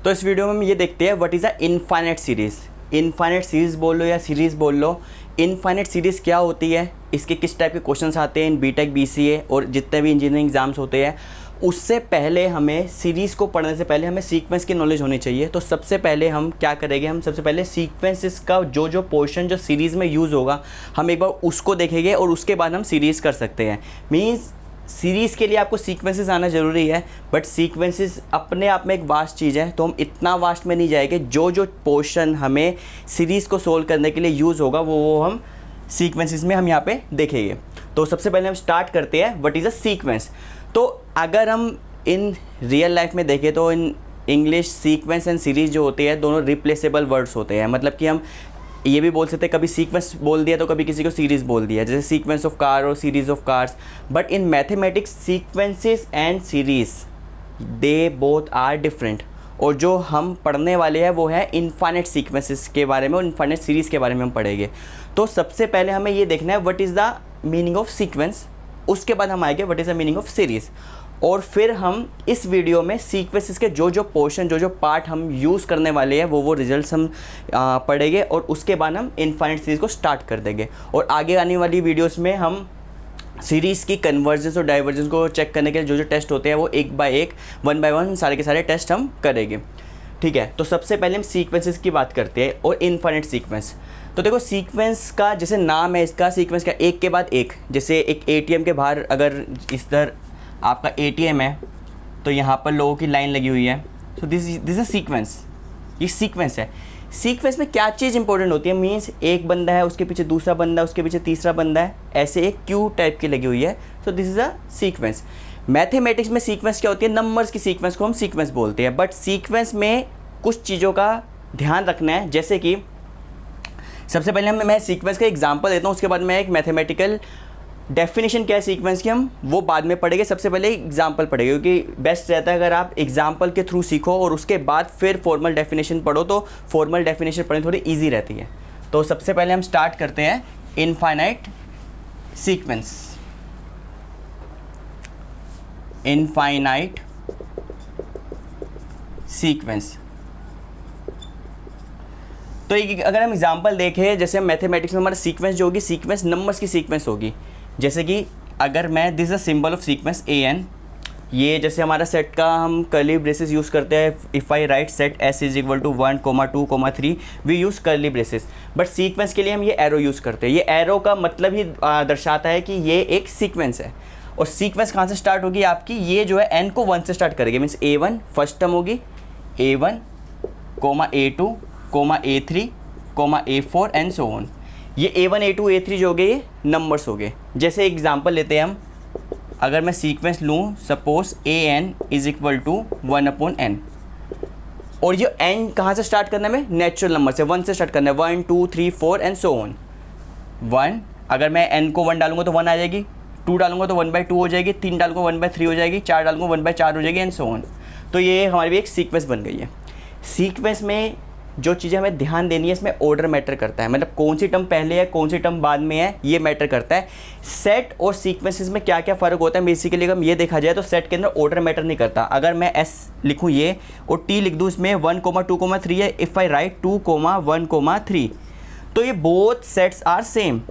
तो इस वीडियो में हम ये देखते हैं what is a infinite series. Infinite series बोल लो या सीरीज़ बोल लो, इनफाइनाइट सीरीज़ क्या होती है, इसके किस टाइप के क्वेश्चंस आते हैं इन बीटेक बीसीए और जितने भी इंजीनियरिंग एग्जाम्स होते हैं। उससे पहले हमें सीरीज़ को पढ़ने से पहले हमें सीक्वेंस की नॉलेज होनी चाहिए। तो सबसे पहले हम क्या करेंगे, हम सबसे पहले सीक्वेंसेस का जो पोर्शन जो सीरीज़ में यूज़ होगा हम एक बार उसको देखेंगे और उसके बाद हम सीरीज़ कर सकते हैं। मीन्स सीरीज़ के लिए आपको सीक्वेंसेस आना ज़रूरी है, बट सीक्वेंसेस अपने आप में एक वास्ट चीज़ है, तो हम इतना वास्ट में नहीं जाएंगे। जो पोर्शन हमें सीरीज़ को सोल्व करने के लिए यूज़ होगा वो हम सीक्वेंसेस में हम यहाँ पे देखेंगे। तो सबसे पहले हम स्टार्ट करते हैं व्हाट इज़ अ सीक्वेंस। तो अगर हम इन रियल लाइफ में देखें तो in English sequence and series जो होती है दोनों रिप्लेसेबल वर्ड्स होते हैं। मतलब कि हम ये भी बोल सकते हैं, कभी सीक्वेंस बोल दिया तो कभी किसी को सीरीज़ बोल दिया, जैसे सीक्वेंस ऑफ कार और series of cars. But in mathematics sequences and series they both are different. और जो हम पढ़ने वाले हैं वो है इनफाइनाइट सीक्वेंसेस के बारे में और इनफाइनाइट सीरीज़ के बारे में हम पढ़ेंगे। तो सबसे पहले हमें ये देखना है what is the meaning of sequence, उसके बाद हम आएंगे what is the meaning of series. और फिर हम इस वीडियो में सीक्वेंसेस के जो पोर्शन जो पार्ट हम यूज़ करने वाले हैं वो रिजल्ट्स हम पढ़ेंगे और उसके बाद हम इनफाइनाइट सीरीज़ को स्टार्ट कर देंगे। और आगे आने वाली वीडियोस में हम सीरीज़ की कन्वर्जेंस और डाइवर्जेंस को चेक करने के लिए जो टेस्ट होते हैं वो एक बाय एक, वन बाय वन सारे के सारे टेस्ट हम करेंगे। ठीक है, तो सबसे पहले हम सीक्वेंसेस की बात करते हैं और इनफाइनाइट सीक्वेंस। तो देखो सीक्वेंस का जैसे नाम है इसका, सीक्वेंस का एक के बाद एक। जैसे एक एटीएम के बाहर अगर इधर आपका एटीएम है तो यहाँ पर लोगों की लाइन लगी हुई है, तो दिस अ सीक्वेंस, ये सीक्वेंस है। सीक्वेंस में क्या चीज़ इंपॉर्टेंट होती है, मीन्स एक बंदा है उसके पीछे दूसरा बंदा है उसके पीछे तीसरा बंदा है, ऐसे एक क्यू टाइप की लगी हुई है, तो this is a sequence. Mathematics में सीक्वेंस क्या होती है, नंबर्स की सीक्वेंस को हम सीक्वेंस बोलते हैं। बट सीक्वेंस में कुछ चीज़ों का ध्यान रखना है, जैसे कि सबसे पहले मैं सीक्वेंस का एग्जांपल देता हूँ, उसके बाद मैं एक मैथमेटिकल डेफिनेशन क्या है सीक्वेंस की हम वो बाद में पढ़ेंगे। सबसे पहले एग्जांपल पढ़ेंगे क्योंकि बेस्ट रहता है अगर आप एग्जांपल के थ्रू सीखो और उसके बाद फिर फॉर्मल डेफिनेशन पढ़ो, तो फॉर्मल डेफिनेशन पढ़ने थोड़ी ईजी रहती है। तो सबसे पहले हम स्टार्ट करते हैं इनफाइनाइट सीक्वेंस। इनफाइनाइट सीक्वेंस, तो अगर हम एग्जांपल देखें, जैसे मैथमेटिक्स में हमारा सीक्वेंस जो होगी, सीक्वेंस नंबर्स की सीक्वेंस होगी। जैसे कि अगर मैं this a symbol of sequence A N, ये जैसे हमारा सेट का हम कर्ली ब्रेसेस यूज़ करते हैं। If I write set S is equal to 1, 2, 3 we use curly braces. But sequence के लिए हम ये एरो यूज़ करते हैं। ये एरो का मतलब ही दर्शाता है कि ये एक सीक्वेंस है। और सीक्वेंस कहाँ से स्टार्ट होगी आपकी, ये जो है एन को 1 से स्टार्ट करेगी। मीन्स A1 फर्स्ट टर्म होगी, A1, A2, A3, A4 and so on. ये A1, A2, A3 जो हो गए ये नंबर्स हो गए। जैसे एग्जांपल लेते हैं हम, अगर मैं सीक्वेंस लूँ, suppose AN is equal to 1/n, और ये n कहाँ से स्टार्ट करना है, में नेचुरल नंबर से 1 से स्टार्ट करना है, 1, 2, 3, 4 एंड सो ऑन। 1, अगर मैं n को 1 डालूंगा तो 1 आ जाएगी, 2 डालूंगा तो 1/2 हो जाएगी, 3 डालूंगा 1/3 हो जाएगी, 4 डालूंगा 1/4 हो जाएगी एंड सो ऑन। तो ये हमारी भी एक सीक्वेंस बन गई है। सीक्वेंस में जो चीज़ें हमें ध्यान देनी है, इसमें ऑर्डर मैटर करता है। मतलब कौन सी टर्म पहले है कौन सी टर्म बाद में है, ये मैटर करता है। सेट और सीक्वेंसेस में क्या क्या फ़र्क होता है बेसिकली अगर ये देखा जाए तो सेट के अंदर ऑर्डर मैटर नहीं करता। अगर मैं एस लिखूँ ये और टी लिख दूँ, इसमें 1, 2, 3 है। इफ़ आई राइट 2, 1, 3, तो ये बोथ सेट्स आर सेम।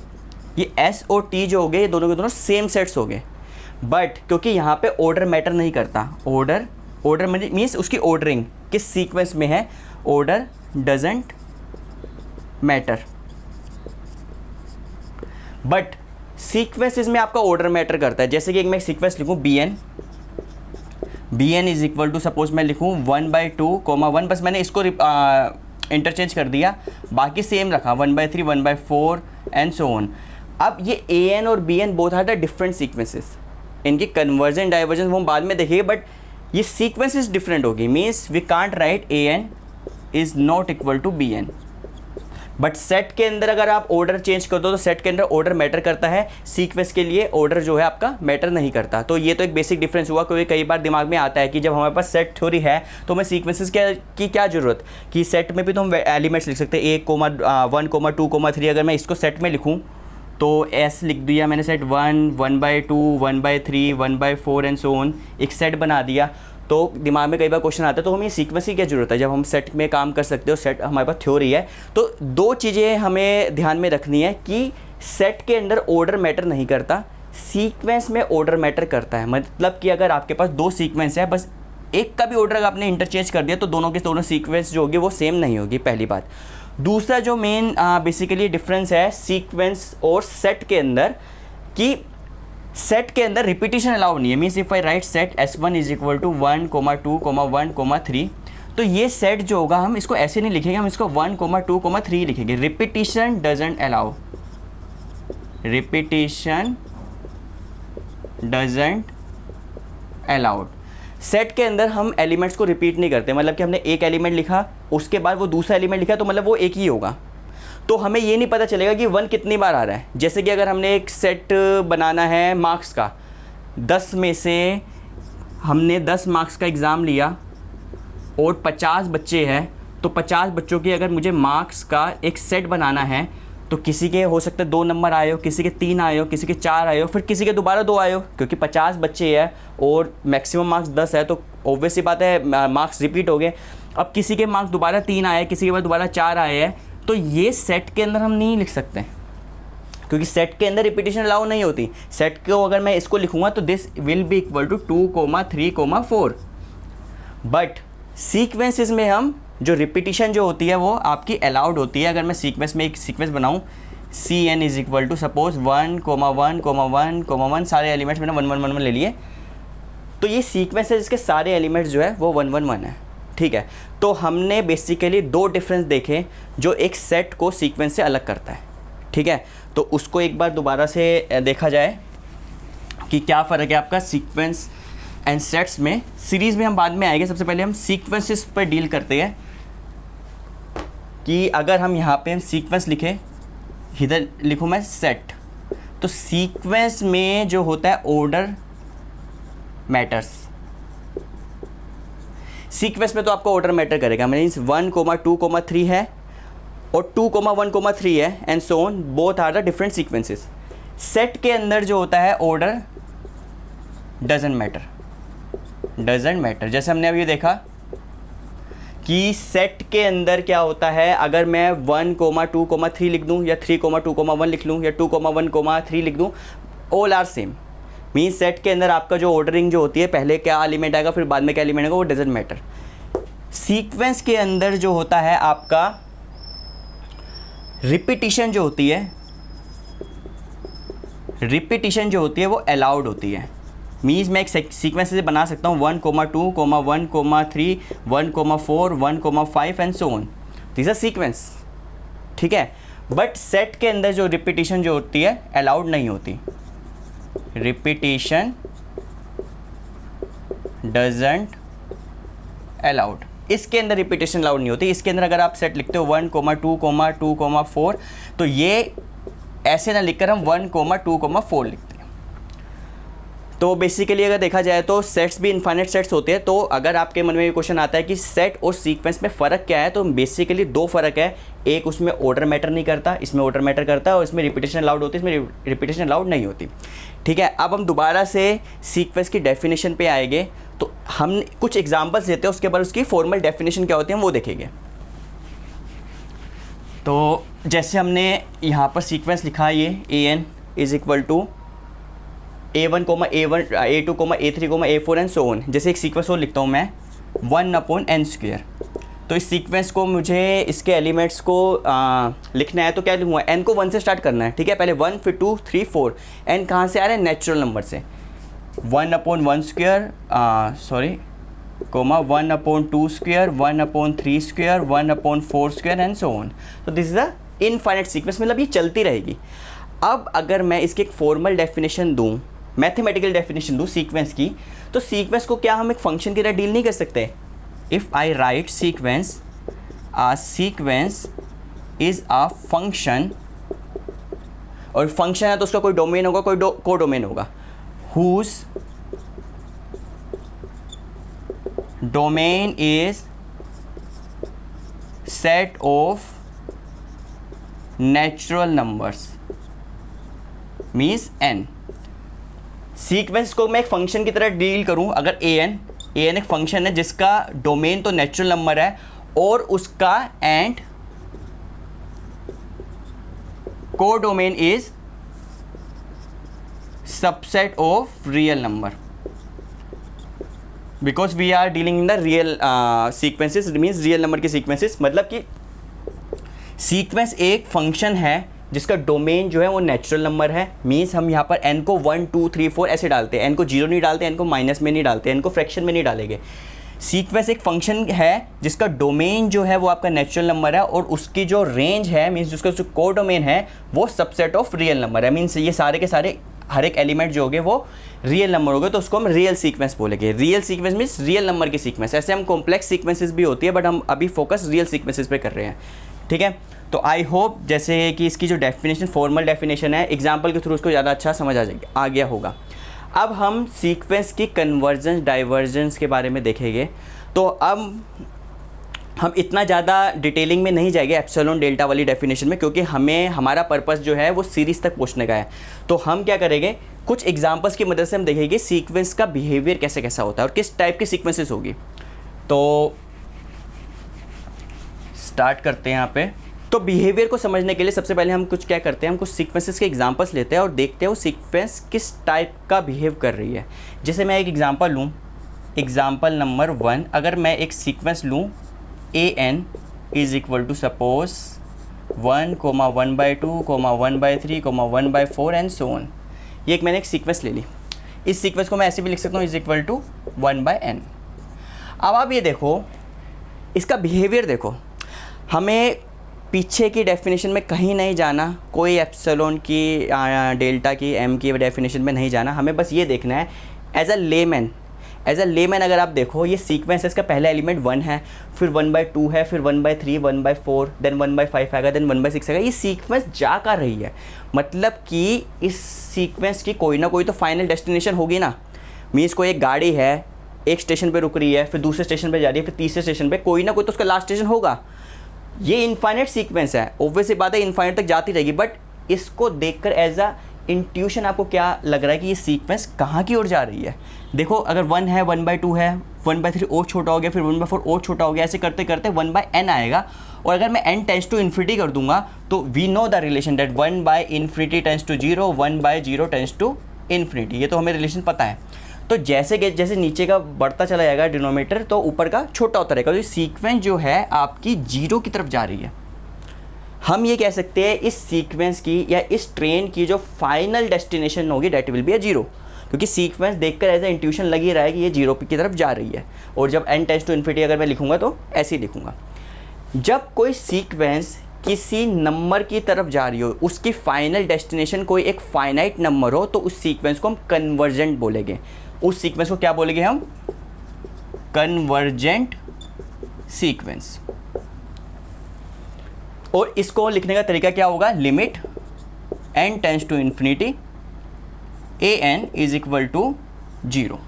ये एस और टी जो हो गए ये दोनों के दोनों सेम सेट्स हो गए। बट क्योंकि यहाँ पे ऑर्डर मैटर नहीं करता, ऑर्डर मीन्स उसकी ऑर्डरिंग किस सीक्वेंस में है, order doesn't matter. But sequences में आपका ऑर्डर मैटर करता है। जैसे कि एक मैं सीक्वेंस लिखूं bn is equal to, suppose मैं लिखूं 1/2, 1, बस मैंने इसको इंटरचेंज कर दिया, बाकी सेम रखा 1/3, 1/4 एंड सो ऑन। अब ये an और bn both are the different sequences. इनकी कन्वर्जन डाइवर्जन वो हम बाद में देखेंगे, बट ये सीक्वेंसेस डिफरेंट होगी। Means we can't write an is not equal to bn। But set के अंदर अगर आप ऑर्डर चेंज कर दो तो सेट के अंदर ऑर्डर मैटर करता है, सीक्वेंस के लिए ऑर्डर जो है आपका मैटर नहीं करता। तो ये तो एक बेसिक डिफरेंस हुआ, क्योंकि कई बार दिमाग में आता है कि जब हमारे पास सेट थ्योरी है तो हमें सीक्वेंसेस की क्या ज़रूरत, कि सेट में भी तो हम एलिमेंट्स लिख सकते हैं, 1, 2, 3। अगर मैं इसको सेट में लिखूँ तो एस लिख दिया मैंने, सेट 1, 1/2, 1/3, 1/4 एंड सो ऑन, एक सेट बना दिया। तो दिमाग में कई बार क्वेश्चन आता है तो हमें सीक्वेंस की क्या ज़रूरत है जब हम सेट में काम कर सकते हो, सेट हमारे पास थ्योरी है। तो दो चीज़ें हमें ध्यान में रखनी है कि सेट के अंदर ऑर्डर मैटर नहीं करता, सीक्वेंस में ऑर्डर मैटर करता है। मतलब कि अगर आपके पास दो सीक्वेंस है, बस एक का भी ऑर्डर आपने इंटरचेंज कर दिया तो दोनों के दोनों सीक्वेंस जो होगी वो सेम नहीं होगी, पहली बात। दूसरा जो मेन बेसिकली डिफरेंस है सीक्वेंस और सेट के अंदर, कि सेट के अंदर रिपीटिशन अलाउ नहीं है। Means if I write set S1 is equal to 1, 2, 1, 3, तो ये सेट जो होगा हम इसको ऐसे नहीं लिखेंगे, हम इसको 1, 2, 3 लिखेंगे। Repetition doesn't allow, repetition doesn't allowed. Set के अंदर हम एलिमेंट्स को रिपीट नहीं करते, मतलब कि हमने एक एलिमेंट लिखा उसके बाद वो दूसरा एलिमेंट लिखा तो मतलब वो एक ही होगा, तो हमें ये नहीं पता चलेगा कि 1 कितनी बार आ रहा है। जैसे कि अगर हमने एक सेट बनाना है मार्क्स का, 10 में से हमने 10 मार्क्स का एग्ज़ाम लिया और 50 बच्चे हैं, तो 50 बच्चों की अगर मुझे मार्क्स का एक सेट बनाना है तो किसी के हो सकता है 2 नंबर आए हो, किसी के 3 आए हो, किसी के 4 आए हो, फिर किसी के दोबारा 2 आए हो, क्योंकि 50 बच्चे हैं और मैक्सिमम मार्क्स 10 है तो ऑब्वियस सी बात है मार्क्स रिपीट हो गए। अब किसी के मार्क्स दोबारा 3 आए, किसी के बाद दोबारा 4 आए हैं, तो ये सेट के अंदर हम नहीं लिख सकते क्योंकि सेट के अंदर रिपीटिशन अलाउ नहीं होती। सेट को अगर मैं इसको लिखूंगा तो this will be equal to 2, 3, 4। But sequences में हम जो रिपीटिशन जो होती है वो आपकी अलाउड होती है। अगर मैं सीक्वेंस में एक सीक्वेंस बनाऊँ CN is equal to suppose 1, 1, 1, 1, सारे एलिमेंट्स मैंने 1, 1, 1, 1 ले लिए, तो ये सीक्वेंस है जिसके सारे एलिमेंट्स जो है वो 1, 1, 1 है। ठीक है, तो हमने बेसिकली दो डिफरेंस देखे जो एक सेट को सीक्वेंस से अलग करता है। ठीक है, तो उसको एक बार दोबारा से देखा जाए कि क्या फ़र्क है आपका सीक्वेंस एंड सेट्स में। सीरीज़ में हम बाद में आएंगे, सबसे पहले हम सीक्वेंसेस पर डील करते हैं कि अगर हम यहाँ पे सीक्वेंस लिखें, इधर लिखूँ मैं सेट, तो सीक्वेंस में जो होता है ऑर्डर मैटर्स। सीक्वेंस में तो आपको ऑर्डर मैटर करेगा, मीन्स 1, 2, 3 है और 2, 1, 3 है and so on, both are the different sequences. Set के अंदर जो होता है order doesn't matter, doesn't matter. जैसे हमने अभी देखा कि सेट के अंदर क्या होता है, अगर मैं 1, 2, 3 लिख दूं या 3, 2, 1 लिख लूं या 2, 1, 3 लिख दूं, all are same. Means set के अंदर आपका जो ऑर्डरिंग जो होती है, पहले क्या एलिमेंट आएगा फिर बाद में क्या एलिमेंट आएगा, वो डजंट मैटर। सीक्वेंस के अंदर जो होता है आपका रिपीटिशन जो होती है, रिपीटिशन जो होती है वो अलाउड होती है। मीन्स मैं एक सीक्वेंस से बना सकता हूँ 1, 2, 1, 3, 1, 4, 1, 5 and so on, this are sequence. ठीक है, बट सेट के अंदर जो रिपीटिशन जो होती है अलाउड नहीं होती, रिपीटिशन डजंट अलाउड। इसके अंदर रिपीटिशन अलाउड नहीं होती। इसके अंदर अगर आप सेट लिखते हो 1, 2, 4, तो ये ऐसे ना लिखकर हम 1, 2, 4 लिखते हैं। तो बेसिकली अगर देखा जाए तो सेट्स भी इनफाइनाइट सेट्स होते हैं। तो अगर आपके मन में ये क्वेश्चन आता है कि सेट और सीक्वेंस में फ़र्क क्या है, तो बेसिकली दो फ़र्क है। एक, उसमें ऑर्डर मैटर नहीं करता, इसमें ऑर्डर मैटर करता है, और इसमें रिपीटिशन अलाउड होती है, इसमें रिपीटिशन अलाउड नहीं होती। ठीक है, अब हम दोबारा से सीक्वेंस की डेफिनेशन पे आएंगे, तो हम कुछ एग्जांपल्स देते हैं, उसके बाद उसकी फॉर्मल डेफिनेशन क्या होती है हम वो देखेंगे। तो जैसे हमने यहाँ पर सीक्वेंस लिखा है, ये AN is equal to A1, A1, A2, A3, A4 and so on. जैसे एक सीक्वेंस और लिखता हूँ मैं 1/n²। तो इस सीक्वेंस को मुझे इसके एलिमेंट्स को लिखना है, तो क्या लिखूँगा, n को 1 से स्टार्ट करना है। ठीक है, पहले 1 फिर 2 3 4। n कहाँ से आ रहा है, नेचुरल नंबर से। 1/1², 1/2², 1/3², 1/4² एंड सो ऑन। तो this is a infinite sequence, मतलब ये चलती रहेगी। अब अगर मैं इसकी एक फॉर्मल डेफिनेशन दूँ, मैथमेटिकल डेफिनेशन दूँ सीक्वेंस की, तो सीक्वेंस को क्या हम एक फंक्शन की तरह डील नहीं कर सकते। If I write sequence, a sequence is a function, और फंक्शन है तो उसका कोई डोमेन होगा, कोई को डोमेन होगा, whose domain is set of natural numbers means n। Sequence को मैं एक फंक्शन की तरह डील करूं, अगर an ए एन एक फंक्शन है जिसका डोमेन तो नेचुरल नंबर है और उसका and codomain is subset of real number, because we are dealing in the real sequences, means real number के सीक्वेंसेस। मतलब कि सीक्वेंस एक फंक्शन है जिसका डोमेन जो है वो नेचुरल नंबर है, मीन्स हम यहाँ पर n को 1 2 3 4 ऐसे डालते हैं, n को 0 नहीं डालते, n को माइनस में नहीं डालते, n को फ्रैक्शन में नहीं डालेंगे। सीक्वेंस एक फंक्शन है जिसका डोमेन जो है वो आपका नेचुरल नंबर है और उसकी जो रेंज है, मीन्स जिसका जो को डोमेन है वो सबसेट ऑफ रियल नंबर है। मीन्स ये सारे के सारे हर एक एलिमेंट जो होंगे वो रियल नंबर होंगे, तो उसको हम रियल सीक्वेंस बोलेंगे। Real sequence means real number की सीक्वेंस। ऐसे हम कॉम्प्लेक्स सीक्वेंसेस भी होती है, बट हम अभी फोकस रियल सीक्वेंसेस पे कर रहे हैं, ठीक है। तो आई होप जैसे कि इसकी जो डेफिनेशन, फॉर्मल डेफिनेशन है, एग्जाम्पल के थ्रू उसको ज़्यादा अच्छा समझ आ गया होगा। अब हम सीक्वेंस की कन्वर्जेंस डाइवर्जेंस के बारे में देखेंगे। तो अब हम इतना ज़्यादा डिटेलिंग में नहीं जाएंगे एप्सिलॉन डेल्टा वाली डेफिनेशन में, क्योंकि हमें हमारा पर्पस जो है वो सीरीज़ तक पहुंचने का है। तो हम क्या करेंगे, कुछ एग्जांपल्स की मदद से हम देखेंगे सीक्वेंस का बिहेवियर कैसे कैसा होता है और किस टाइप की सीक्वेंसेस होगी। तो स्टार्ट करते हैं यहाँ पे। तो बिहेवियर को समझने के लिए सबसे पहले हम कुछ क्या करते हैं, हम कुछ सीक्वेंसेस के एग्जांपल्स लेते हैं और देखते हैं वो सीक्वेंस किस टाइप का बिहेव कर रही है। जैसे मैं एक एग्जांपल लूँ, एग्जांपल नंबर 1, अगर मैं एक सीक्वेंस लूँ an is equal to suppose 1, 1/2, 1/3, 1/4 and so on. ये एक मैंने एक सीक्वेंस ले ली। इस सीक्वेंस को मैं ऐसे भी लिख सकता हूँ इज इक्वल टू 1/n। अब आप ये देखो, इसका बिहेवियर देखो, हमें पीछे की डेफिनेशन में कहीं नहीं जाना, कोई एप्सिलॉन की डेल्टा की m की डेफिनेशन में नहीं जाना। हमें बस ये देखना है एज अ लेमैन अगर आप देखो ये सीक्वेंस है, इसका पहला एलिमेंट 1 है, फिर 1/2 है, फिर 1/3, 1/4, देन 1/5 आएगा, देन 1/6 आएगा। ये सीक्वेंस जा कर रही है, मतलब कि इस सीक्वेंस की कोई ना कोई तो फाइनल डेस्टिनेशन होगी ना। मीन्स कोई एक गाड़ी है, एक स्टेशन पे रुक रही है, फिर दूसरे स्टेशन पे जा रही है, फिर तीसरे स्टेशन पे, कोई ना कोई तो उसका लास्ट स्टेशन होगा। ये इनफाइनाइट सीक्वेंस है, ऑब्वियस बात है इनफाइनाइट तक जाती रहेगी। बट इसको देखकर एज अ इंट्यूशन आपको क्या लग रहा है कि ये सीक्वेंस कहाँ की ओर जा रही है। देखो अगर 1 है, 1/2 है, 1/3 और छोटा हो गया, फिर 1/4 और छोटा हो गया, ऐसे करते करते 1/n आएगा। और अगर मैं n टेंस टू इन्फिनिटी कर दूंगा तो we know the relation that 1/∞ tends to 0, 1/0 tends to infinity. ये तो हमें रिलेशन पता है। तो जैसे नीचे का बढ़ता चला जाएगा डिनोमिनेटर, तो ऊपर का छोटा होता रहेगा। तो ये सीक्वेंस जो है आपकी 0 की तरफ जा रही है। हम ये कह सकते हैं इस सीक्वेंस की या इस ट्रेन की जो फाइनल डेस्टिनेशन होगी डेट विल बी 0, क्योंकि सीक्वेंस देखकर ऐसा इंट्यूशन लग ही रहा है कि ये 0 की तरफ जा रही है। और जब n टेंस टू इन्फिनिटी अगर मैं लिखूंगा तो ऐसे ही लिखूंगा। जब कोई सीक्वेंस किसी नंबर की तरफ जा रही हो, उसकी फाइनल डेस्टिनेशन कोई एक फाइनाइट नंबर हो, तो उस सीक्वेंस को हम कन्वर्जेंट बोलेंगे। उस सीक्वेंस को क्या बोलेंगे हम? Convergent sequence. और इसको लिखने का तरीका क्या होगा? Limit n tends to infinity an is equal to 0।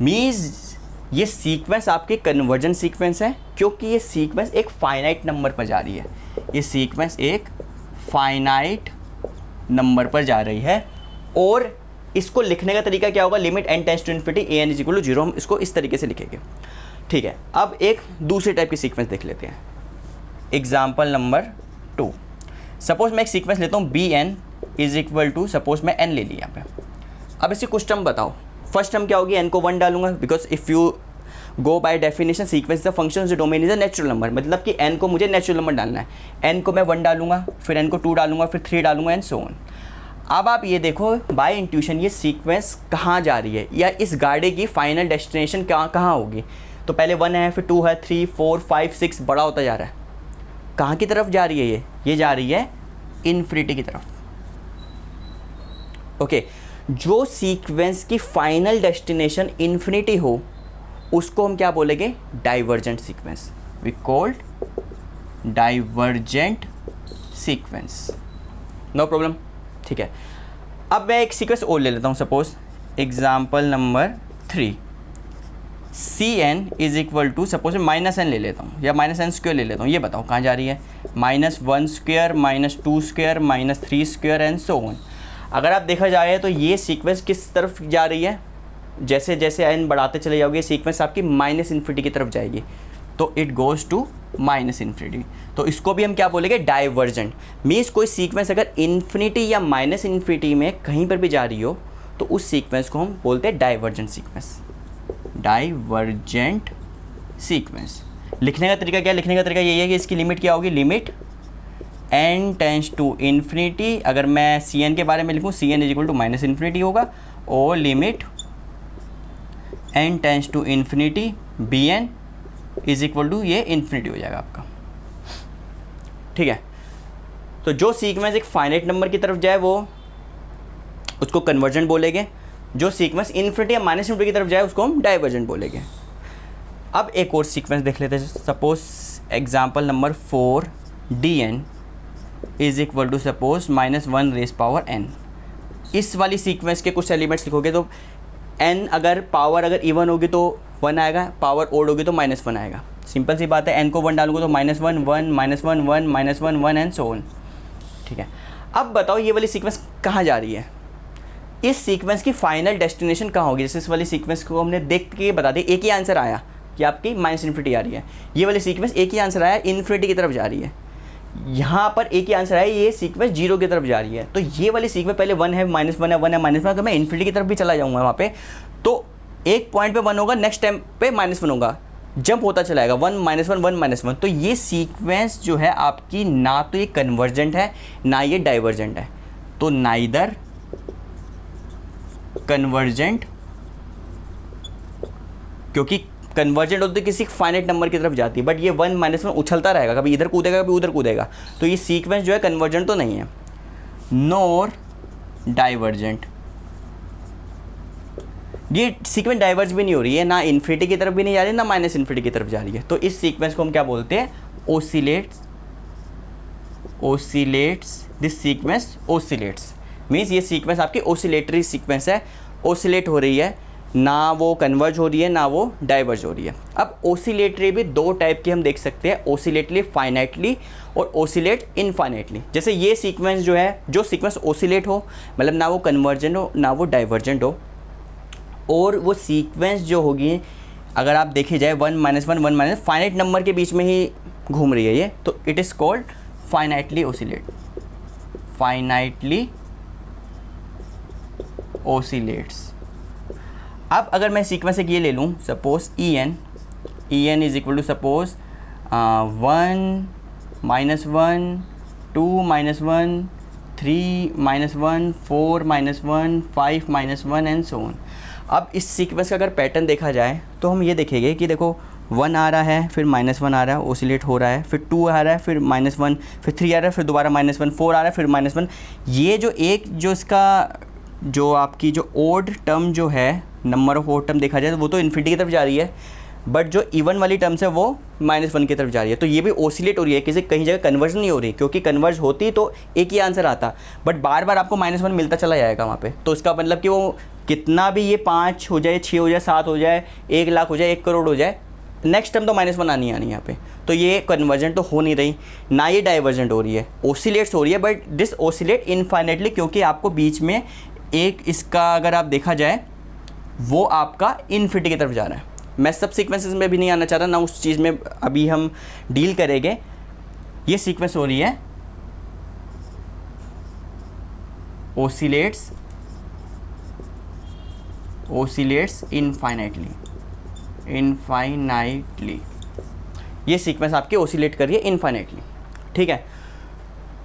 Means ये सीक्वेंस आपकी कन्वर्जेंट सीक्वेंस है, क्योंकि ये सीक्वेंस एक फाइनाइट नंबर पर जा रही है। ये सीक्वेंस एक फाइनाइट नंबर पर जा रही है। और इसको लिखने का तरीका क्या होगा? Limit n tends to infinity an is equal to 0। हम इसको इस तरीके से लिखेंगे, ठीक है। अब एक दूसरे टाइप की सीक्वेंस देख लेते हैं। एग्जाम्पल नंबर 2, सपोज मैं एक सीक्वेंस लेता हूँ bn is equal to, suppose मैं n ले लिया यहाँ पे। अब इससे कुछ टर्म बताओ। फर्स्ट टर्म क्या होगी? n को 1 डालूंगा, because if you go by definition sequence the function जो domain is a natural number, मतलब कि n को मुझे नेचुरल नंबर डालना है। n को मैं 1 डालूंगा, फिर n को 2 डालूंगा, फिर 3 डालूंगा एंड सो ऑन। अब आप ये देखो बाय इंट्यूशन ये सीक्वेंस कहाँ जा रही है, या इस गाड़ी की फाइनल डेस्टिनेशन कहाँ होगी। तो पहले 1 है, फिर 2 है, 3, 4, 5, 6 बड़ा होता जा रहा है। कहाँ की तरफ जा रही है ये जा रही है इन्फिनिटी की तरफ। ओके, जो सीक्वेंस की फाइनल डेस्टिनेशन इन्फिनिटी हो उसको हम क्या बोलेंगे? Divergent sequence. We called divergent sequence. No problem, ठीक है। अब मैं एक सीक्वेंस और ले लेता हूँ, suppose example number 3, Cn is equal to, suppose मैं -n ले लेता हूँ या -n² ले लेता हूँ। ये बताओ कहाँ जा रही है? -1² -2² -3² एंड सो ऑन। अगर आप देखा जाए तो ये सीक्वेंस किस तरफ जा रही है? जैसे जैसे n बढ़ाते चले जाओगे सीक्वेंस आपकी माइनस इन्फिनिटी की तरफ जाएगी, तो it goes to minus infinity. तो इसको भी हम क्या बोलेंगे, डाइवर्जेंट। मीन्स कोई सीक्वेंस अगर इन्फिनिटी या माइनस इन्फिनिटी में कहीं पर भी जा रही हो तो उस सीक्वेंस को हम बोलते हैं डाइवर्जेंट सीक्वेंस। Divergent sequence. लिखने का तरीका क्या है, लिखने का तरीका यही है कि इसकी लिमिट क्या होगी, limit n tends to infinity. अगर मैं Cn के बारे में लिखूँ, Cn is equal to minus infinity होगा, और limit n tends to infinity Bn is equal to ये इन्फिनिटी हो जाएगा आपका। ठीक है, तो जो सीक्वेंस एक फाइनाइट नंबर की तरफ जाए वो उसको कन्वर्जेंट बोलेंगे, जो सीक्वेंस इन्फिनिटी या माइनस इन्फिनिटी की तरफ जाए उसको हम डाइवर्जेंट बोलेंगे। अब एक और सीक्वेंस देख लेते हैं, suppose example number 4 Dn is equal to suppose -1 raise power n। इस वाली सीक्वेंस के कुछ एलिमेंट्स लिखोगे तो n अगर पावर अगर इवन होगी तो 1 आएगा, पावर ओड होगी तो -1 आएगा। सिंपल सी बात है, n को 1 डालूंगा तो -1 1 -1 1 -1 1 एंड सो ऑन। ठीक है, अब बताओ ये वाली सीक्वेंस कहाँ जा रही है, इस सीक्वेंस की फाइनल डेस्टिनेशन कहाँ होगी। जैसे इस वाली सीक्वेंस को हमने देख के बता दिया, एक ही आंसर आया कि आपकी माइनस इन्फिनिटी आ रही है। ये वाली सीक्वेंस एक ही आंसर आया, इन्फिनिटी की तरफ जा रही है। यहाँ पर एक ही आंसर आया, ये सीक्वेंस 0 की तरफ जा रही है। तो ये वाली सीक्वेंस पहले 1 है, -1 है, 1 है, -1, अगर मैं इन्फिनिटी की तरफ भी चला जाऊँगा वहाँ पे, तो एक पॉइंट पे 1 होगा, नेक्स्ट टाइम पे -1 होगा, जंप होता चलाएगा 1 -1 1 -1। तो ये सीक्वेंस जो है आपकी ना तो ये कन्वर्जेंट है ना ये डाइवर्जेंट है, तो नाइदर कन्वर्जेंट, क्योंकि कन्वर्जेंट होती है किसी फाइनाइट नंबर की तरफ जाती है, बट ये 1 -1 उछलता रहेगा, कभी इधर कूदेगा कभी उधर कूदेगा, तो ये सीक्वेंस जो है कन्वर्जेंट तो नहीं है। नोर डाइवर्जेंट, ये सीक्वेंस डाइवर्ज भी नहीं हो रही है, ना इन्फिनिटी की तरफ भी नहीं जा रही है, ना माइनस इन्फिनिटी की तरफ जा रही है। तो इस सीक्वेंस को हम क्या बोलते हैं, ओसिलेट्स। दिस सीक्वेंस ओसिलेट्स, मीन्स ये सीक्वेंस आपकी ओसिलेटरी सीक्वेंस है, ओसिलेट हो रही है, ना वो कन्वर्ज हो रही है ना वो डाइवर्ज हो रही है। अब ओसिलेटरी भी दो टाइप की हम देख सकते हैं, ओसिलेटली फाइनाइटली और ओसिलेट इनफाइनाइटली। जैसे ये सीक्वेंस जो है, जो सीक्वेंस ओसिलेट हो मतलब ना वो कन्वर्जेंट हो ना वो डाइवर्जेंट हो, और वो सीक्वेंस जो होगी अगर आप देखी जाए 1 -1 1 -, फाइनाइट नंबर के बीच में ही घूम रही है ये, तो it is called finitely oscillate. Finitely oscillates. अब अगर मैं सीक्वेंस एक ये ले लूँ, suppose en is equal to suppose 1 -1 2 -1 3 -1 4 -1 5 -1 and so on. अब इस सीक्वेंस का अगर पैटर्न देखा जाए तो हम ये देखेंगे कि देखो 1 आ रहा है, फिर -1 आ रहा है, ओसिलेट हो रहा है, फिर 2 आ रहा है, फिर -1, फिर 3 आ रहा है, फिर दोबारा -1, 4 आ रहा है, फिर -1। ये जो एक जो इसका जो आपकी जो ओड टर्म जो है, नंबर ऑफ ओड टर्म देखा जाए तो वो तो इन्फिनिटी की तरफ जा रही है, बट जो इवन वाली टर्म्स है वो -1 की तरफ जा रही है। तो ये भी ओसिलेट हो रही है, किसी कहीं जगह कन्वर्ज नहीं हो रही, क्योंकि कन्वर्ज होती तो एक ही आंसर आता, बट बार बार आपको -1 मिलता चला जाएगा वहाँ पे। तो इसका मतलब कि वो कितना भी ये 5 हो जाए, 6 हो जाए, 7 हो जाए, 1 लाख हो जाए, 1 करोड़ हो जाए, नेक्स्ट टाइम तो -1 आनी यहाँ पे। तो ये कन्वर्जेंट तो हो नहीं रही, ना ये डाइवर्जेंट हो रही है, ओसिलेट्स हो रही है, बट दिस ओसिलेट इनफाइनाइटली, क्योंकि आपको बीच में एक इसका अगर आप देखा जाए वो आपका इन्फिनिटी की तरफ जा रहा है। मैं सब सीक्वेंसेस में भी नहीं आना चाह रहा, ना उस चीज़ में अभी हम डील करेंगे। ये सीक्वेंस हो रही है ओसिलेट्स इनफाइनाइटली। ये सीक्वेंस आपकी ओसिलेट कर रही है इनफाइनाइटली। ठीक है,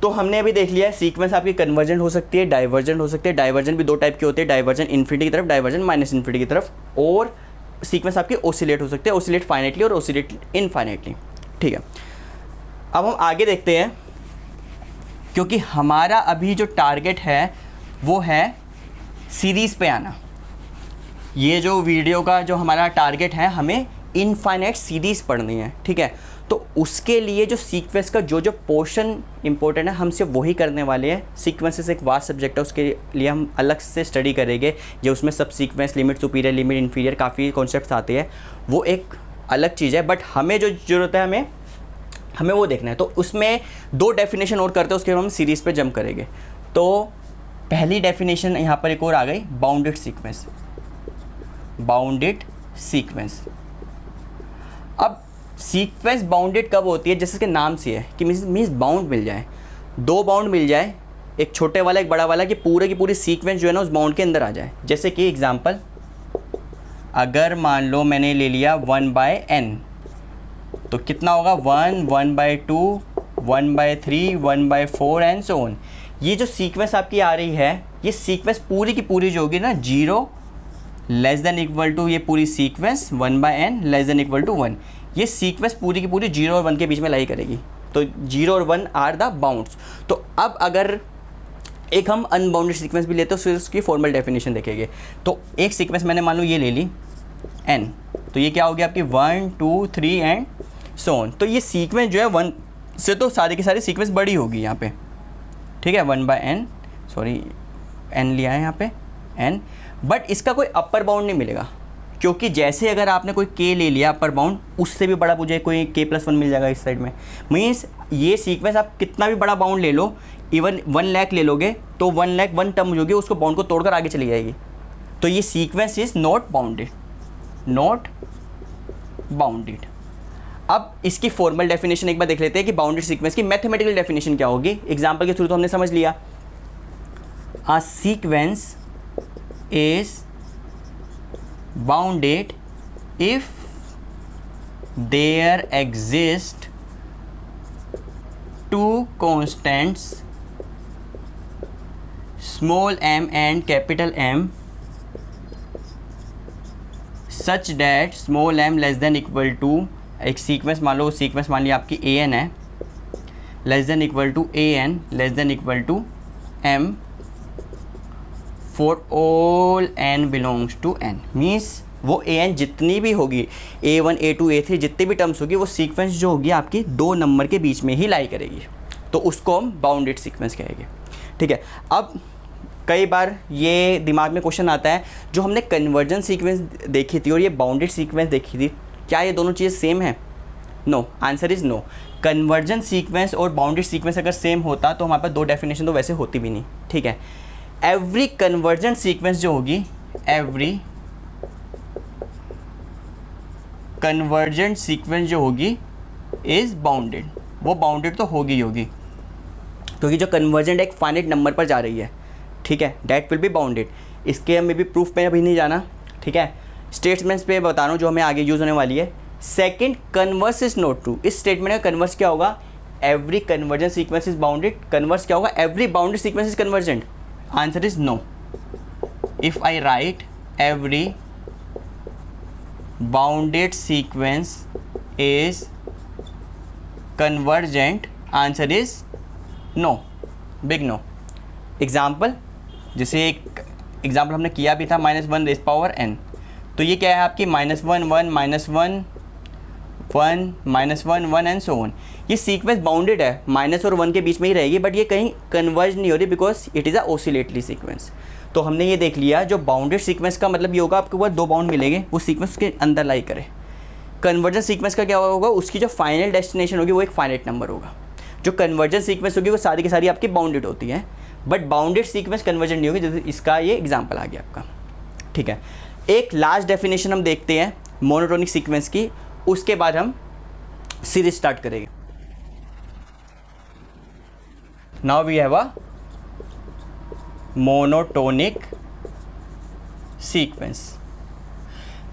तो हमने अभी देख लिया है सीक्वेंस आपकी कन्वर्जेंट हो सकती है, डाइवर्जेंट हो सकती है। डाइवर्जेंट भी दो टाइप के होते हैं, डाइवर्जेंट इन्फिनिटी की तरफ, डाइवर्जेंट माइनस इन्फिनिटी की तरफ। और सीक्वेंस आपकी ओसिलेट हो सकते हैं, ओसिलेट फाइनाइटली और ओसिलेट इनफाइनाइटली। ठीक है, अब हम आगे देखते हैं, क्योंकि हमारा अभी जो टारगेट है वो है सीरीज़ पे आना। ये जो वीडियो का जो हमारा टारगेट है, हमें इनफाइनाइट सीरीज़ पढ़नी है। ठीक है, तो उसके लिए जो सीक्वेंस का जो जो पोर्शन इंपॉर्टेंट है हम सिर्फ वही करने वाले हैं। सीक्वेंसेस एक वास्ट सब्जेक्ट है, उसके लिए हम अलग से स्टडी करेंगे, जो उसमें सब sequence, limit superior, limit inferior, काफ़ी कॉन्सेप्ट्स आते हैं, वो एक अलग चीज़ है। बट हमें जो ज़रूरत है हमें वो देखना है। तो उसमें 2 डेफिनेशन और करते हैं, उसके बाद हम सीरीज़ पे जंप करेंगे। तो पहली डेफिनेशन यहाँ पर एक और आ गई, बाउंडेड सीक्वेंस। Bounded sequence. अब सीक्वेंस बाउंडेड कब होती है, जैसे इसके नाम से है कि मीन्स बाउंड मिल जाए, दो बाउंड मिल जाए, एक छोटे वाला एक बड़ा वाला, कि पूरे की पूरी सीक्वेंस जो है ना उस बाउंड के अंदर आ जाए। जैसे कि एग्जांपल, अगर मान लो मैंने ले लिया 1/n, तो कितना होगा 1, 1/2, 1/3, 1/4 एंड सो ऑन। ये जो सीक्वेंस आपकी आ रही है, ये सीक्वेंस पूरी की पूरी जो होगी ना 0 लेस देन इक्वल टू, ये पूरी sequence 1/n less than equal to 1, ये सीक्वेंस पूरी की पूरी 0 और 1 के बीच में लाई करेगी। तो 0 और 1 आर द बाउंड्स। तो अब अगर एक हम अनबाउंडेड सीक्वेंस भी लेते हो, फिर उसकी फॉर्मल डेफिनेशन देखेंगे। तो एक सीक्वेंस मैंने मान लो ये ले ली n, तो ये क्या हो गया आपकी 1, 2, 3 एंड सो ऑन। तो ये सीक्वेंस जो है 1 से तो सारी की सारी सीक्वेंस बड़ी होगी यहाँ पे, ठीक है, 1/n, सॉरी n लिया है यहाँ पे n, बट इसका कोई अपर बाउंड नहीं मिलेगा, क्योंकि जैसे अगर आपने कोई k ले लिया अपर बाउंड, उससे भी बड़ा मुझे कोई k+1 मिल जाएगा इस साइड में। मीन्स ये सीक्वेंस आप कितना भी बड़ा बाउंड ले लो, इवन 1 लाख ले लोगे तो 1 लाख 1 टर्म जो होगी उसको बाउंड को तोड़कर आगे चली जाएगी। तो ये sequence is not bounded, not bounded. अब इसकी फॉर्मल डेफिनेशन एक बार देख लेते हैं कि बाउंडेड सीक्वेंस की मैथमेटिकल डेफिनेशन क्या होगी। एग्जांपल के थ्रू तो हमने समझ लिया, a sequence is bounded if there exist two constants small m and capital M such that small m less than equal to, एक सीक्वेंस मान लो, सीक्वेंस मान लिया आपकी an है, less than equal to an less than equal to m for all n belongs to n। Means वो an जितनी भी होगी, a1 a2 a3 जितनी भी टर्म्स होगी, वो सीक्वेंस जो होगी आपकी 2 नंबर के बीच में ही लाई करेगी, तो उसको हम बाउंडेड सीक्वेंस कहेंगे। ठीक है, अब कई बार ये दिमाग में क्वेश्चन आता है, जो हमने कन्वर्जन सीक्वेंस देखी थी और ये बाउंडेड सीक्वेंस देखी थी, क्या ये दोनों चीज़ें सेम है? No, answer is no. Convergence sequence और बाउंडेड सीक्वेंस अगर सेम होता तो हमारे पास दो डेफिनेशन तो वैसे होती भी नहीं। ठीक है, एवरी कन्वर्जन सीक्वेंस जो होगी, एवरी कन्वर्जेंट सीक्वेंस जो होगी इज़ बाउंडेड, वो बाउंडेड तो होगी ही होगी, क्योंकि जो कन्वर्जेंट एक फाइनाइट नंबर पर जा रही है, ठीक है, डैट विल बी बाउंडेड। इसके में भी प्रूफ पे अभी नहीं जाना, ठीक है, स्टेटमेंट्स पे बता रहा हूँ जो हमें आगे यूज़ होने वाली है। Second, converse is not true. इस स्टेटमेंट का कन्वर्स क्या होगा? Every convergent sequence is bounded. Converse क्या होगा? Every bounded sequence is convergent. Answer is no. If I write every bounded sequence is convergent, answer is no, big no. Example, जैसे एक example हमने किया भी था, -1 रेज़ पावर n, तो ये क्या है आपकी -1 1 -1 1 -1 1 एंड सो ऑन। ये सीक्वेंस बाउंडेड है, माइनस और 1 के बीच में ही रहेगी, बट ये कहीं कन्वर्ज नहीं हो रही because it is a oscillatory sequence. तो हमने ये देख लिया, जो बाउंडेड सीक्वेंस का मतलब ये होगा, आपके पास दो बाउंड मिलेंगे, वो सीक्वेंस के अंदर लाई करे। कन्वर्जन सीक्वेंस का क्या होगा? उसकी जो फाइनल डेस्टिनेशन होगी वो एक फाइनाइट नंबर होगा। जो कन्वर्जन सीक्वेंस होगी वो सारी की सारी आपकी बाउंडेड होती है, बट बाउंडेड सीक्वेंस कन्वर्जन नहीं होगी, जैसे इसका ये एग्जाम्पल आ गया आपका। ठीक है, एक लास्ट डेफिनेशन हम देखते हैं मोनोटोनिक सीक्वेंस की, उसके बाद हम सीरीज स्टार्ट करेंगे। Now we have a monotonic sequence.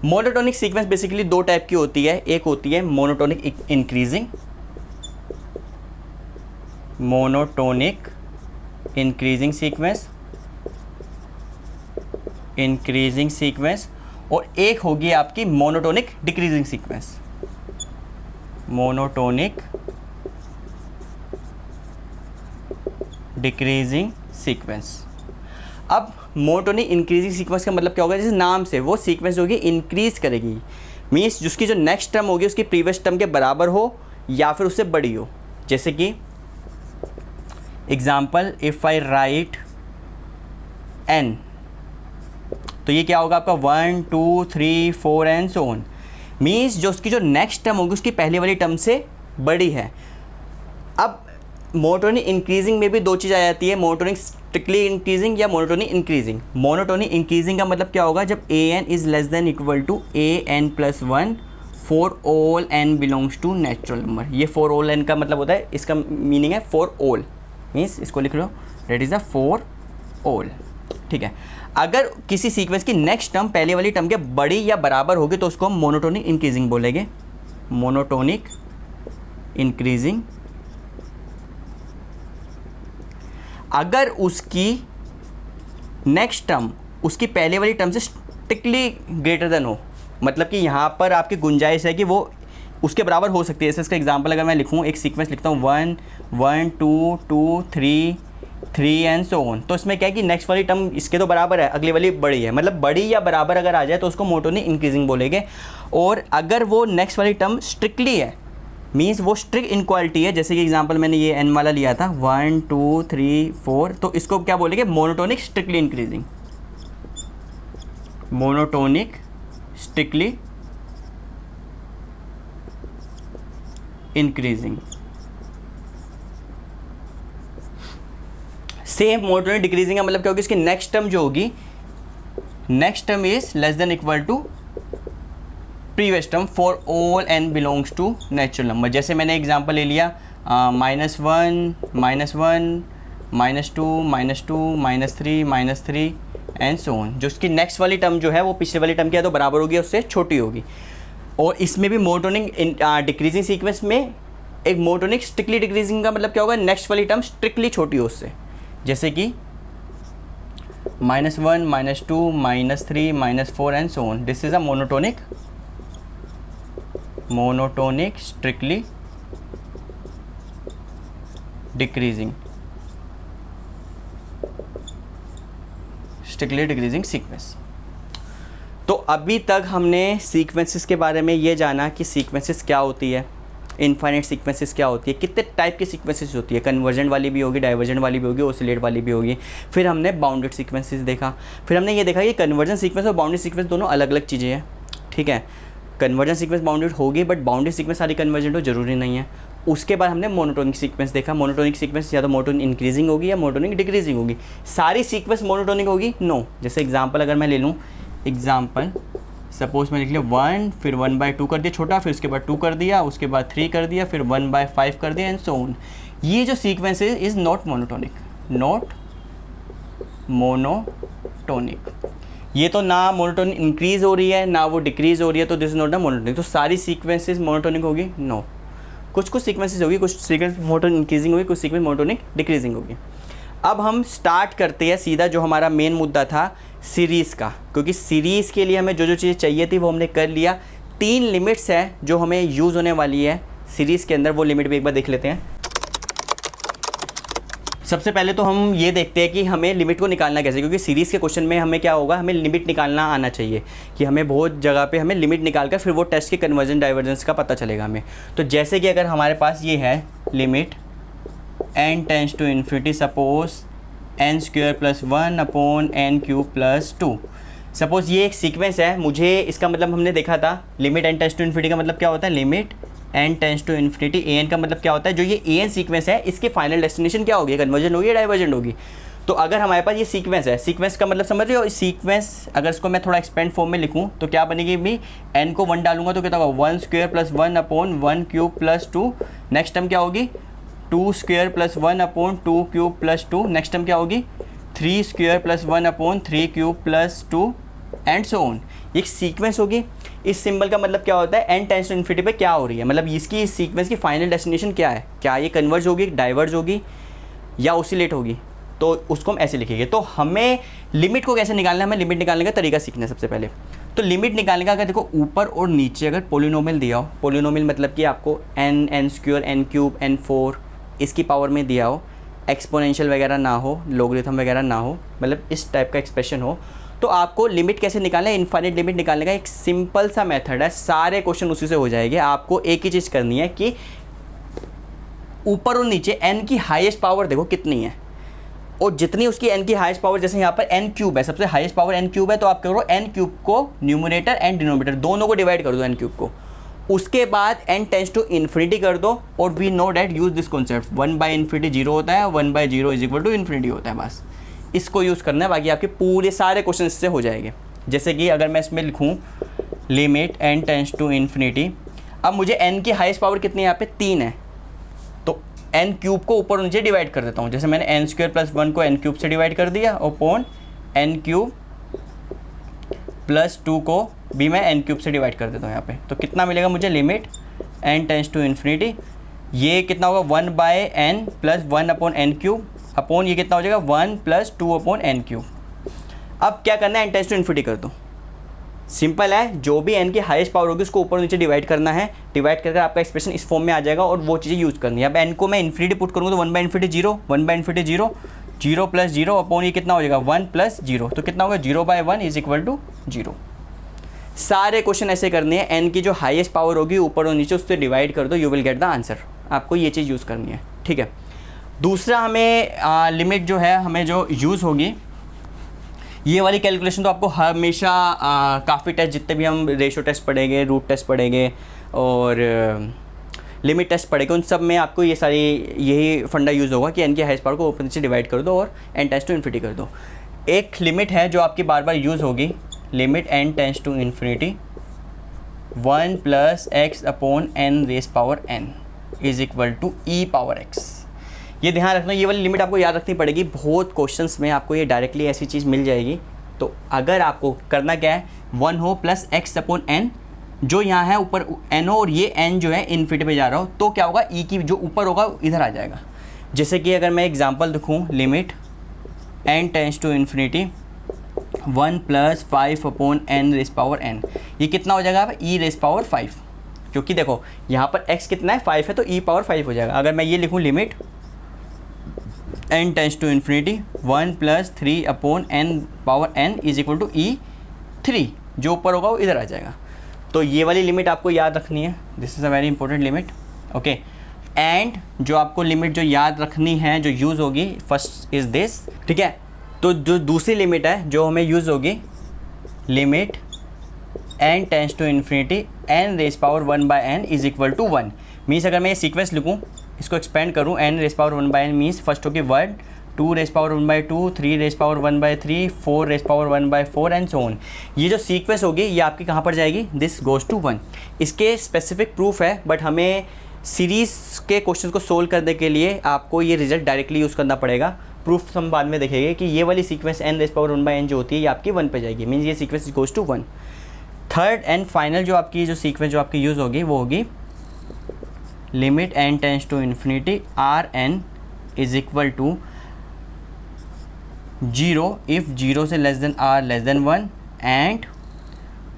Monotonic sequence basically दो टाइप की होती है। एक होती है monotonic increasing, monotonic increasing sequence, increasing sequence, और एक होगी आपकी monotonic decreasing sequence, monotonic decreasing sequence. अब मोनोटोनिक इंक्रीजिंग सीक्वेंस का मतलब क्या होगा? जैसे नाम से, वो सीक्वेंस होगी इंक्रीज करेगी, मीन्स जिसकी जो नेक्स्ट टर्म होगी उसकी प्रीवियस टर्म के बराबर हो या फिर उससे बड़ी हो। जैसे कि example, if I right n, तो ये क्या होगा आपका 1 2 3 4 एंड सो ऑन। मीन्स जो उसकी जो नेक्स्ट टर्म होगी उसकी पहले वाली टर्म से बड़ी है। अब मोनोटोनिक इंक्रीजिंग में भी दो चीज़ आ जाती है, मोनोटोनिक स्ट्रिक्टली इंक्रीजिंग या मोनोटोनी इंक्रीजिंग? मोनोटोनी इंक्रीजिंग का मतलब क्या होगा? जब a n is less than equal to a n plus one for all N belongs to natural number. ये फॉर ऑल एन का मतलब होता है, इसका मीनिंग है फॉर ऑल, मीन्स इसको लिख लो that is the for all. ठीक है, अगर किसी सीक्वेंस की नेक्स्ट टर्म पहले वाली टर्म के बड़ी या बराबर होगी तो उसको हम मोनोटोनिक इंक्रीजिंग बोलेंगे। Monotonic increasing. अगर उसकी नेक्स्ट टर्म उसकी पहले वाली टर्म से स्ट्रिक्टली ग्रेटर देन हो, मतलब कि यहाँ पर आपकी गुंजाइश है कि वो उसके बराबर हो सकती है। जैसे इसका एग्जांपल अगर मैं लिखूँ, एक सीक्वेंस लिखता हूँ 1 1 2 2 3 3 एंड सो ऑन, तो इसमें क्या है कि नेक्स्ट वाली टर्म इसके तो बराबर है, अगली वाली बड़ी है, मतलब बड़ी या बराबर अगर आ जाए तो उसको मोनोटोनिक इंक्रीजिंग बोलेंगे। और अगर वो नेक्स्ट वाली टर्म स्ट्रिक्टली है, मीन्स वो स्ट्रिक्ट इनक्वालिटी है, जैसे कि एग्जांपल मैंने ये एन वाला लिया था 1 2 3 4, तो इसको क्या बोलेंगे? Monotonic strictly increasing. Monotonic strictly increasing. Same monotonic decreasing का मतलब क्या होगी? इसकी नेक्स्ट टर्म जो होगी, next term is less than equal to previous term for all N belongs to natural number. जैसे मैंने एग्जांपल ले लिया -1 -1 -2 -3 एंड सो ऑन। जो उसकी नेक्स्ट वाली टर्म जो है वो पिछले वाली टर्म की है तो बराबर होगी, उससे छोटी होगी। और इसमें भी मोनोटोनिक डिक्रीजिंग सीक्वेंस में एक मोनोटोनिक स्ट्रिक्टली डिक्रीजिंग का मतलब क्या होगा? नेक्स्ट वाली टर्म स्ट्रिक्टली छोटी हो उससे, जैसे कि -1 -2 -3 -4 and so on. This is a monotonic strictly decreasing sequence. तो अभी तक हमने सीक्वेंसेस के बारे में ये जाना कि सीक्वेंसेस क्या होती है, इनफाइनाइट सीक्वेंसेस क्या होती है, कितने टाइप की सीक्वेंसेस होती है, कन्वर्जेंट वाली भी होगी, डाइवर्जेंट वाली भी होगी, ऑसिलेट वाली भी होगी। फिर हमने बाउंडेड सीक्वेंसेस देखा, फिर हमने ये देखा कि कन्वर्जेंट सीक्वेंस और बाउंडेड सीक्वेंस दोनों अलग अलग चीज़ें हैं। ठीक है, कन्वर्जेंट सीक्वेंस बाउंडेड होगी, बट बाउंडेड सीक्वेंस सारी कन्वर्जेंट हो जरूरी नहीं है। उसके बाद हमने मोनोटोनिक सीक्वेंस देखा। मोनोटोनिक सीक्वेंस या तो मोनोटोनिक इंक्रीजिंग होगी या मोनोटोनिक डिक्रीजिंग होगी। सारी सीक्वेंस मोनोटोनिक होगी? नो। जैसे एग्जांपल अगर मैं ले लूँ, एग्जांपल सपोज मैं लिख लिया 1, फिर 1/2 कर दिया छोटा, फिर उसके बाद 2 कर दिया, उसके बाद 3 कर दिया, फिर 1/5 कर दिया एंड सो ऑन। ये जो sequence is not monotonic, not monotonic. ये तो ना मोनोटोनिक इंक्रीज हो रही है ना वो डिक्रीज हो रही है, तो this is not a monotonic. तो सारी सीक्वेंसेस मोनोटोनिक होगी? नो। कुछ सीक्वेंसेस होगी, कुछ सीक्वेंस मोनोटोनिक इंक्रीजिंग होगी, कुछ सीक्वेंस मोनोटोनिक डिक्रीजिंग होगी। अब हम स्टार्ट करते हैं सीधा जो हमारा मेन मुद्दा था सीरीज़ का, क्योंकि सीरीज़ के लिए हमें जो चीज़ें चाहिए थी वो हमने कर लिया। 3 लिमिट्स है जो हमें यूज़ होने वाली है सीरीज़ के अंदर, वो लिमिट भी एक बार देख लेते हैं। सबसे पहले तो हम ये देखते हैं कि हमें लिमिट को निकालना कैसे, क्योंकि सीरीज़ के क्वेश्चन में हमें क्या होगा, हमें लिमिट निकालना आना चाहिए कि हमें बहुत जगह पे हमें लिमिट निकाल कर फिर वो टेस्ट के कन्वर्जन डाइवर्जेंस का पता चलेगा हमें। तो जैसे कि अगर हमारे पास ये है limit n tends to infinity, suppose n² + 1 n³ + 2। Suppose ये एक सीक्वेंस है, मुझे इसका मतलब हमने देखा था limit n tends to infinity का मतलब क्या होता है, limit n tends to infinity an का मतलब क्या होता है, जो ये an सीक्वेंस है इसके फाइनल डेस्टिनेशन क्या होगी, कन्वर्जन होगी या डाइवर्जेंट होगी। तो अगर हमारे पास ये सीक्वेंस है, सीक्वेंस का मतलब समझ रहे हो, सीक्वेंस अगर इसको मैं थोड़ा एक्सपेंड फॉर्म में लिखूँ तो क्या बनेगी भी, n को 1 डालूंगा तो क्या होगा 1² + 1 1³ + 2। नेक्स्ट टर्म क्या होगी 2² + 1 2³ + 2। नेक्स्ट टर्म क्या होगी 3² + 1 3³ + 2 एंड सो ऑन। एक सीक्वेंस होगी। इस सिंबल का मतलब क्या होता है, n टेंड्स टू इन्फिनिटी पे क्या हो रही है, मतलब इसकी इस सीक्वेंस की फाइनल डेस्टिनेशन क्या है, क्या ये कन्वर्ज होगी, डाइवर्ज होगी या ओसिलेट होगी, तो उसको हम ऐसे लिखेंगे। तो हमें लिमिट को कैसे निकालना है, हमें लिमिट निकालने का तरीका सीखना है सबसे पहले। तो लिमिट निकालने का अगर देखो ऊपर और नीचे अगर पोलिनोमियल दिया हो, पोलिनोमियल मतलब कि आपको n n² n³ n4 इसकी पावर में दिया हो, एक्सपोनेंशियल वगैरह ना हो, लॉगरिथम वगैरह ना हो, मतलब इस टाइप का एक्सप्रेशन हो, तो आपको लिमिट कैसे निकालना है, इनफाइनाइट लिमिट निकालने का एक सिंपल सा मेथड है, सारे क्वेश्चन उसी से हो जाएंगे। आपको एक ही चीज़ करनी है कि ऊपर और नीचे n की हाईएस्ट पावर देखो कितनी है, और जितनी उसकी n की हाईएस्ट पावर, जैसे यहाँ पर n³ है, सबसे हाईएस्ट पावर n³ है, तो आप करो n³ को न्यूमरेटर एंड डिनोमिनेटर दोनों को डिवाइड कर दो n³ को, उसके बाद n टेंड्स टू इन्फिनिटी कर दो। और we know that use this concept 1/∞ 0 होता है, 1/0 = ∞ होता है बस। इसको यूज़ करना है, बाकी आपके पूरे सारे क्वेश्चन इससे हो जाएंगे। जैसे कि अगर मैं इसमें लिखूँ limit n tends to infinity, अब मुझे n की हाईएस्ट पावर कितनी है, यहाँ पे 3 है, तो n क्यूब को ऊपर नीचे डिवाइड कर देता हूँ। जैसे मैंने n स्क्वायर प्लस 1 को n क्यूब से डिवाइड कर दिया, और अपॉन n क्यूब प्लस 2 को भी मैं n क्यूब से डिवाइड कर देता हूँ यहाँ पे। तो कितना मिलेगा मुझे, limit n tends to infinity, ये कितना होगा 1/n plus 1 upon n cube, upon ये कितना हो जाएगा 1 प्लस 2 अपॉन n क्यूब। अब क्या करना है, n टेंस टू इन्फिनिटी कर दो। सिंपल है, जो भी n की हाईएस्ट पावर होगी उसको ऊपर नीचे डिवाइड करना है, डिवाइड करके आपका एक्सप्रेशन इस फॉर्म में आ जाएगा और वो चीज़ें यूज़ करनी है। अब n को मैं इन्फिनिटी पुट करूँगा तो 1/इन्फिनिटी 0, 1/इन्फिनिटी 0, 0 प्लस 0 अपॉन ये कितना हो जाएगा 1 प्लस 0, तो कितना होगा 0/1 इज इक्वल टू 0। सारे क्वेश्चन ऐसे करने हैं, n की जो हाईएस्ट पावर होगी ऊपर और नीचे उससे डिवाइड कर दो, you will get the answer. आपको ये चीज़ यूज़ करनी है, ठीक है। दूसरा हमें लिमिट जो है हमें जो यूज़ होगी, ये वाली कैलकुलेशन तो आपको हमेशा काफ़ी टेस्ट, जितने भी हम रेशो टेस्ट पढ़ेंगे, रूट टेस्ट पढ़ेंगे और लिमिट टेस्ट पढ़ेंगे, उन सब में आपको ये सारी यही फंडा यूज़ होगा कि n की हाईएस्ट पावर को ऊपर नीचे डिवाइड कर दो और n टेंस टू इन्फिनिटी कर दो। एक लिमिट है जो आपकी बार बार यूज़ होगी, limit n tends to infinity 1 plus x upon n raise power n is equal to e power x। ये ध्यान रखना, ये वाली लिमिट आपको याद रखनी पड़ेगी। बहुत क्वेश्चंस में आपको ये डायरेक्टली ऐसी चीज़ मिल जाएगी। तो अगर आपको करना क्या है, 1 हो प्लस x अपॉन n, जो यहाँ है ऊपर n हो और ये n जो है इन्फिनिटी पे जा रहा हो, तो क्या होगा, e की जो ऊपर होगा इधर आ जाएगा। जैसे कि अगर मैं एग्जांपल दिखूँ, limit n tends to infinity 1 plus 5 upon n raise power n, ये कितना हो जाएगा e रेस पावर 5, क्योंकि देखो यहाँ पर x कितना है 5 है, तो e पावर 5 हो जाएगा। अगर मैं ये लिखूँ limit n tends to infinity 1 plus 3 upon n power n is equal to e 3, जो ऊपर होगा वो इधर आ जाएगा। तो ये वाली लिमिट आपको याद रखनी है, this is a very important limit, okay. And जो आपको लिमिट जो याद रखनी है, जो यूज़ होगी, फर्स्ट इज़ दिस, ठीक है। तो जो दूसरी लिमिट है जो हमें यूज़ होगी, limit n tends to infinity n raise power 1/n is equal to 1। Means अगर मैं ये सीक्वेंस लिखूँ, इसको एक्सपेंड करूँ, n raise power 1/n means first होगी 1, 2 raise power 1/2, 3 raise power 1/3, 4 raise power 1/4 and so on. ये जो सीक्वेंस होगी ये आपकी कहाँ पर जाएगी, दिस गोज़ टू 1। इसके स्पेसिफिक प्रूफ है, बट हमें सीरीज़ के क्वेश्चन को सोल्व करने के लिए आपको ये रिजल्ट डायरेक्टली यूज़ करना पड़ेगा। प्रूफ हम बाद में देखेंगे कि ये वाली sequence n raise power 1/n जो होती है ये आपकी 1 पे जाएगी, मीन्स ये sequence goes to 1। Third and final जो आपकी जो सीक्वेंस जो आपकी यूज़ होगी वो होगी limit n tends to infinity Rn is equal to 0 if 0 से less than r less than 1 and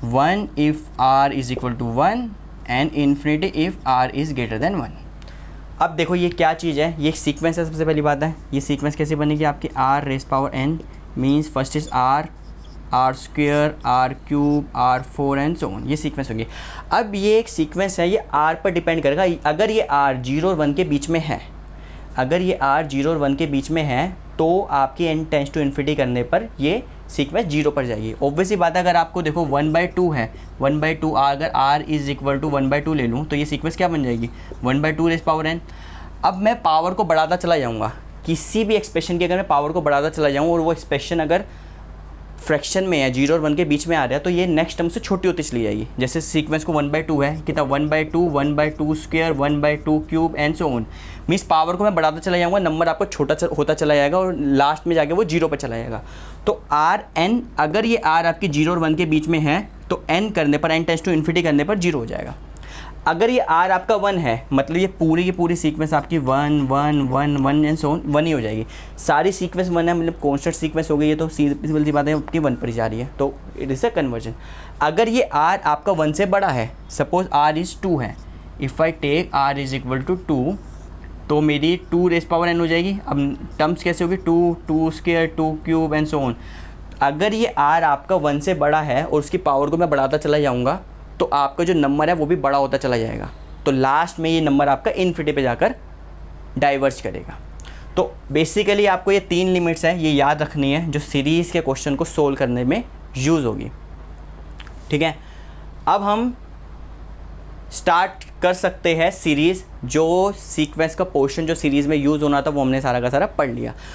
1 if r is equal to 1 and infinity if r is greater than 1। अब देखो ये क्या चीज़ है, ये सीक्वेंस है। सबसे पहली बात है, ये सीक्वेंस कैसे बनेगी आपकी, r race power n means first is r, r square, r cube, r4 and so on, ये सीक्वेंस होगी। अब ये एक सीक्वेंस है, ये r पर डिपेंड करेगा। अगर ये r 0 और 1 के बीच में है, अगर ये r 0 और 1 के बीच में है, तो आपकी n टेंस टू इन्फिनिटी करने पर ये सीक्वेंस 0 पर जाएगी। ऑब्वियसली बात है, अगर आपको देखो 1/2 है, 1/2 अगर r इज़ इक्वल टू 1/2 ले लूँ तो ये सीक्वेंस क्या बन जाएगी, 1/2 रेस पावर n। अब मैं पावर को बढ़ाता चला जाऊँगा, किसी भी एक्सप्रेशन की अगर मैं पावर को बढ़ाता चला जाऊँ और वो एक्सप्रेशन अगर फ्रैक्शन में है, 0 और 1 के बीच में आ रहा है, तो ये नेक्स्ट टर्म से छोटी होती चली जाएगी। जैसे सीक्वेंस को 1/2 है, कितना 1/2, 1/2 square, 1/2 cube and so on. Means power को मैं बढ़ाता चला जाऊँगा, नंबर आपको छोटा होता चला जाएगा और लास्ट में जाके वो 0 पर चला जाएगा। तो Rn, अगर ये r आपकी 0 और 1 के बीच में है तो n करने पर, n टेंस टू इन्फिनिटी करने पर 0 हो जाएगा। अगर ये r आपका 1 है, मतलब ये पूरी की पूरी सीक्वेंस आपकी 1 1 1 1 एंड सो ऑन 1 ही हो जाएगी। सारी सीक्वेंस 1 है, मतलब कॉन्स्टेंट सीक्वेंस हो गई है, तो सिंपल सी बात है आपकी 1 पर जा रही है, तो इट इज़ अ कन्वर्जन। अगर ये r आपका 1 से बड़ा है, सपोज r इज़ 2 है, if I take r is equal to 2, तो मेरी 2 रेस पावर n हो जाएगी। अब टर्म्स कैसे होगी, 2 square, 2 cube and so on. अगर ये r आपका 1 से बड़ा है और उसकी पावर को मैं बढ़ाता चला जाऊँगा, तो आपका जो नंबर है वो भी बड़ा होता चला जाएगा, तो लास्ट में ये नंबर आपका इन्फिनिटी पे जाकर डाइवर्ज करेगा। तो बेसिकली आपको ये 3 लिमिट्स हैं, ये याद रखनी है, जो सीरीज़ के क्वेश्चन को सोल्व करने में यूज़ होगी, ठीक है। अब हम स्टार्ट कर सकते हैं सीरीज़। जो सीक्वेंस का पोर्शन जो सीरीज़ में यूज़ होना था वो हमने सारा का सारा पढ़ लिया।